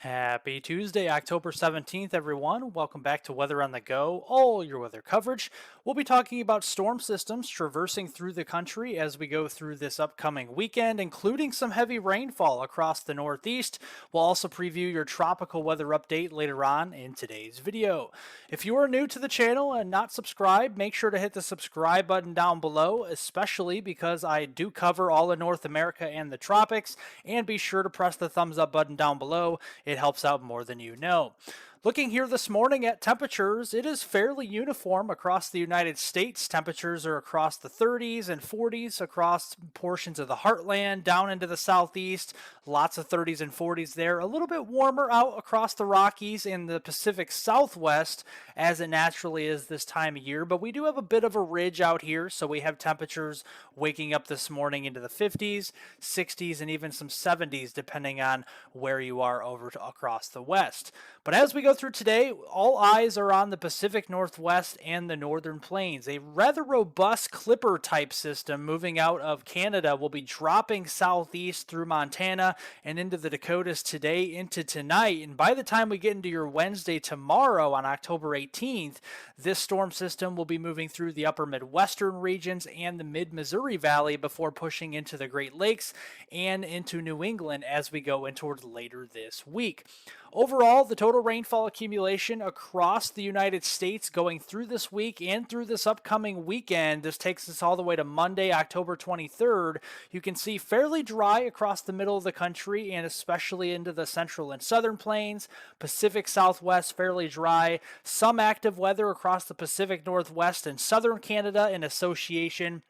Happy Tuesday, October 17th, everyone. Welcome back to Weather on the Go, all your weather coverage. We'll be talking about storm systems traversing through the country as we go through this upcoming weekend, including some heavy rainfall across the Northeast. We'll also preview your tropical weather update later on in today's video. If you are new to the channel and not subscribed, make sure to hit the subscribe button down below, especially because I do cover all of North America and the tropics, and be sure to press the thumbs up button down below. It helps out more than you know. Looking here this morning at temperatures, it is fairly uniform across the United States. Temperatures are across the 30s and 40s across portions of the heartland, down into the southeast. Lots of 30s and 40s there. A little bit warmer out across the Rockies and the Pacific Southwest, as it naturally is this time of year. But we do have a bit of a ridge out here, so we have temperatures waking up this morning into the 50s, 60s, and even some 70s, depending on where you are over across the west. But as we go through today, all eyes are on the Pacific Northwest and the Northern Plains. A rather robust Clipper type system moving out of Canada will be dropping southeast through Montana and into the Dakotas today into tonight. And by the time we get into your Wednesday tomorrow on October 18th, this storm system will be moving through the upper Midwestern regions and the mid-Missouri Valley before pushing into the Great Lakes and into New England as we go in towards later this week. Overall, the total rainfall accumulation across the United States going through this week and through this upcoming weekend, this takes us all the way to Monday, October 23rd. You can see fairly dry across the middle of the country and especially into the central and southern plains. Pacific Southwest, fairly dry. Some active weather across the Pacific Northwest and southern Canada in association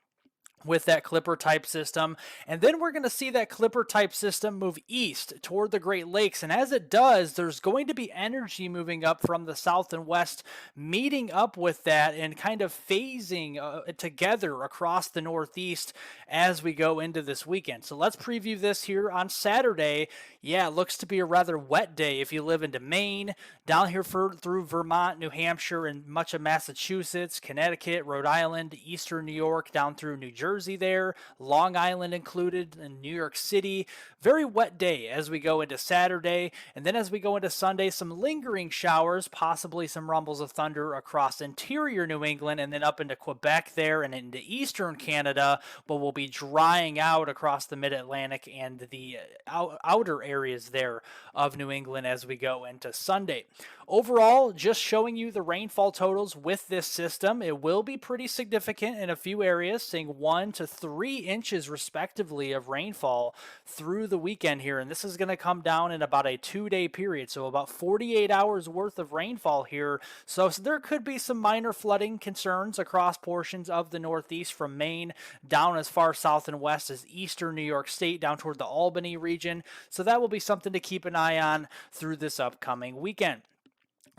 with that Clipper type system. And then we're going to see that Clipper type system move east toward the Great Lakes. And as it does, there's going to be energy moving up from the south and west, meeting up with that and kind of phasing together across the Northeast as we go into this weekend. So let's preview this here on Saturday. Yeah, it looks to be a rather wet day if you live into Maine, down here through Vermont, New Hampshire, and much of Massachusetts, Connecticut, Rhode Island, eastern New York, down through New Jersey there, Long Island included, and New York City. Very wet day as we go into Saturday. And then as we go into Sunday, some lingering showers, possibly some rumbles of thunder across interior New England and then up into Quebec there and into eastern Canada, but will be drying out across the mid-Atlantic and the outer areas there of New England as we go into Sunday. Overall, just showing you the rainfall totals with this system. It will be pretty significant in a few areas, seeing 1 to 3 inches respectively of rainfall through the weekend here. And this is going to come down in about a 2-day period, so about 48 hours worth of rainfall here. So there could be some minor flooding concerns across portions of the Northeast from Maine down as far south and west as eastern New York State down toward the Albany region. So that will be something to keep an eye on through this upcoming weekend.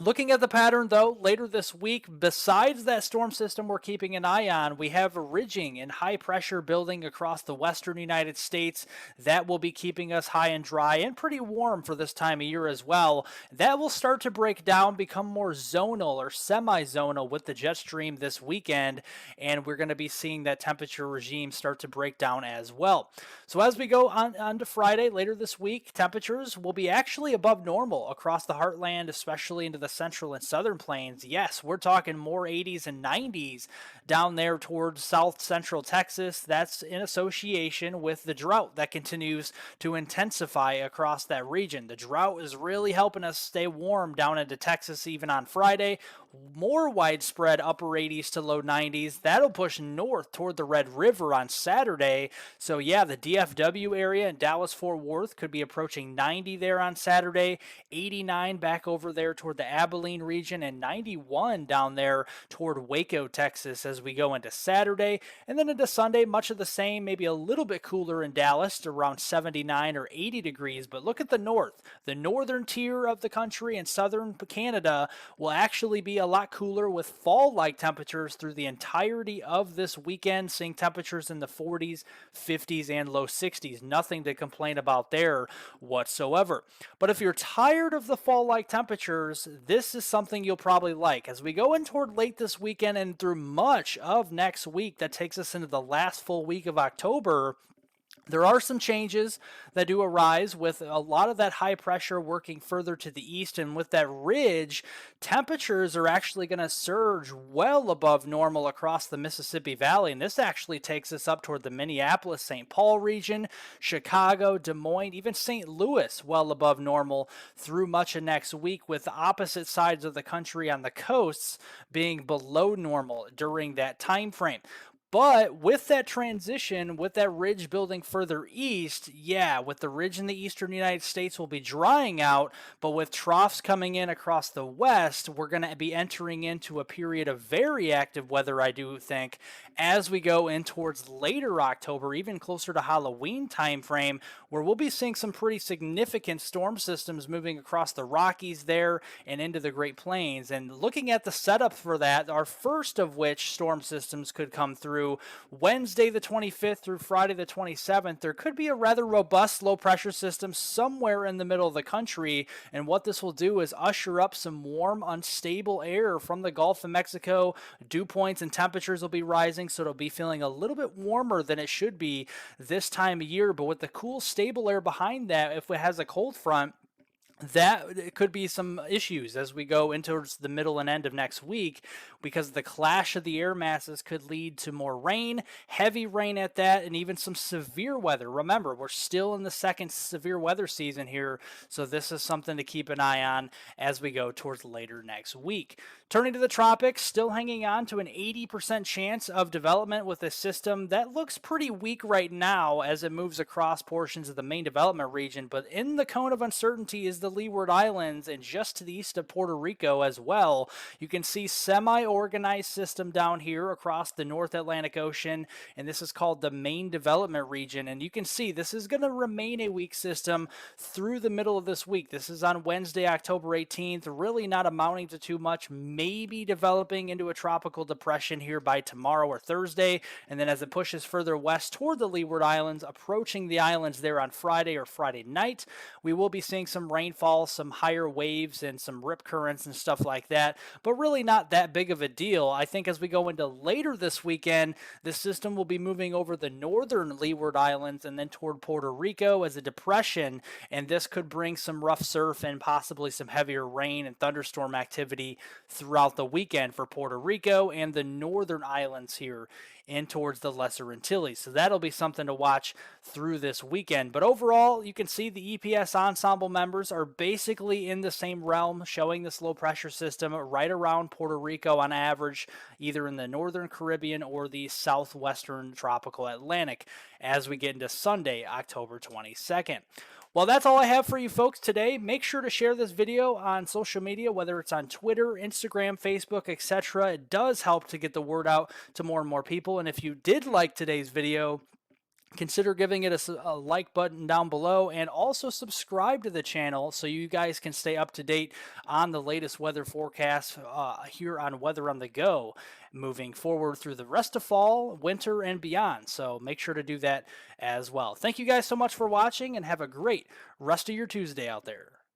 Looking at the pattern, though, later this week, besides that storm system we're keeping an eye on, we have a ridging and high pressure building across the western United States. That will be keeping us high and dry and pretty warm for this time of year as well. That will start to break down, become more zonal or semi-zonal with the jet stream this weekend, and we're going to be seeing that temperature regime start to break down as well. So as we go on to Friday, later this week, temperatures will be actually above normal across the heartland, especially into the central and southern plains. Yes, we're talking more 80s and 90s down there towards south central Texas. That's in association with the drought that continues to intensify across that region. The drought is really helping us stay warm down into Texas even on Friday. More widespread upper 80s to low 90s. That'll push north toward the Red River on Saturday. So yeah, the DFW area in Dallas-Fort Worth could be approaching 90 there on Saturday, 89 back over there toward the Abilene region, and 91 down there toward Waco, Texas as we go into Saturday. And then into Sunday, much of the same, maybe a little bit cooler in Dallas, around 79 or 80 degrees. But look at the north. The northern tier of the country and southern Canada will actually be a lot cooler with fall-like temperatures through the entirety of this weekend, seeing temperatures in the 40s, 50s, and low 60s. Nothing to complain about there whatsoever. But if you're tired of the fall-like temperatures, this is something you'll probably like. As we go in toward late this weekend and through much of next week, that takes us into the last full week of October, There are some changes that do arise with a lot of that high pressure working further to the east, and with that ridge, temperatures are actually going to surge well above normal across the Mississippi Valley. And this actually takes us up toward the Minneapolis, St. Paul region, Chicago, Des Moines, even St. Louis, well above normal through much of next week, with the opposite sides of the country on the coasts being below normal during that time frame. But with that transition, with that ridge building further east, yeah, with the ridge in the eastern United States will be drying out, but with troughs coming in across the west, we're going to be entering into a period of very active weather, I do think, as we go in towards later October, even closer to Halloween time frame, where we'll be seeing some pretty significant storm systems moving across the Rockies there and into the Great Plains. And looking at the setup for that, our first of which storm systems could come through Wednesday the 25th through Friday the 27th. There could be a rather robust low pressure system somewhere in the middle of the country, and what this will do is usher up some warm, unstable air from the Gulf of Mexico. Dew points and temperatures will be rising, so it'll be feeling a little bit warmer than it should be this time of year. But with the cool, stable air behind that, if it has a cold front, that it could be some issues as we go into the middle and end of next week, because the clash of the air masses could lead to more rain, heavy rain at that, and even some severe weather. Remember, we're still in the second severe weather season here, so this is something to keep an eye on as we go towards later next week. Turning to the tropics, still hanging on to an 80% chance of development with a system that looks pretty weak right now as it moves across portions of the main development region, but in the cone of uncertainty is the Leeward Islands and just to the east of Puerto Rico as well. You can see semi-organized system down here across the North Atlantic Ocean, and this is called the main development region. And you can see this is going to remain a weak system through the middle of this week. This is on Wednesday, October 18th, really not amounting to too much, maybe developing into a tropical depression here by tomorrow or Thursday. And then as it pushes further west toward the Leeward Islands, approaching the islands there on Friday or Friday night, we will be seeing some rainfall, some higher waves, and some rip currents and stuff like that, but really not that big of a deal. I think as we go into later this weekend, the system will be moving over the northern Leeward Islands and then toward Puerto Rico as a depression, and this could bring some rough surf and possibly some heavier rain and thunderstorm activity throughout the weekend for Puerto Rico and the northern islands here and towards the Lesser Antilles. So that'll be something to watch through this weekend. But overall, you can see the EPS ensemble members are basically in the same realm, showing this low pressure system right around Puerto Rico on average, either in the northern Caribbean or the southwestern tropical Atlantic as we get into Sunday, October 22nd. Well, that's all I have for you folks today. Make sure to share this video on social media, whether it's on Twitter, Instagram, Facebook, etc. It does help to get the word out to more and more people. And if you did like today's video, consider giving it a like button down below, and also subscribe to the channel so you guys can stay up to date on the latest weather forecasts here on Weather on the Go moving forward through the rest of fall, winter, and beyond. So make sure to do that as well. Thank you guys so much for watching, and have a great rest of your Tuesday out there.